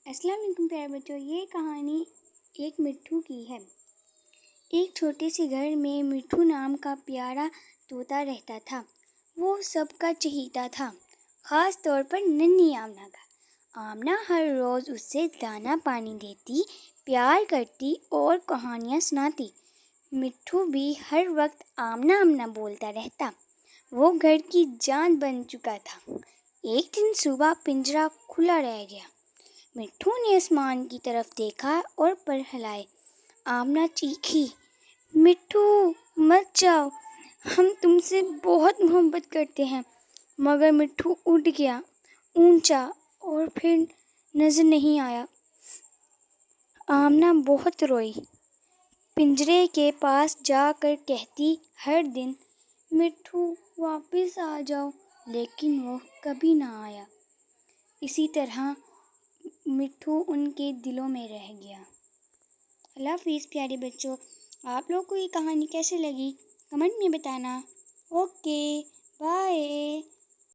السلام علیکم پیارے بچوں، یہ کہانی ایک مٹھو کی ہے۔ ایک چھوٹے سے گھر میں مٹھو نام کا پیارا طوطا رہتا تھا۔ وہ سب کا چہیتا تھا، خاص طور پر ننھی آمنہ کا۔ آمنہ ہر روز اس سے دانا پانی دیتی، پیار کرتی اور کہانیاں سناتی۔ مٹھو بھی ہر وقت آمنہ آمنہ بولتا رہتا۔ وہ گھر کی جان بن چکا تھا۔ ایک دن صبح پنجرہ کھلا رہ گیا۔ مٹھو نے آسمان کی طرف دیکھا اور پر ہلائے۔ آمنہ چیخی، مٹھو مت جاؤ، ہم تم سے بہت محبت کرتے ہیں۔ مگر مٹھو اڑ گیا اونچا اور پھر نظر نہیں آیا۔ آمنہ بہت روئی، پنجرے کے پاس جا کر کہتی ہر دن، مٹھو واپس آ جاؤ، لیکن وہ کبھی نہ آیا۔ اسی طرح مٹھو ان کے دلوں میں رہ گیا۔ اللہ حافظ پیارے بچوں، آپ لوگوں کو یہ کہانی کیسے لگی کمنٹ میں بتانا۔ Okay, bye.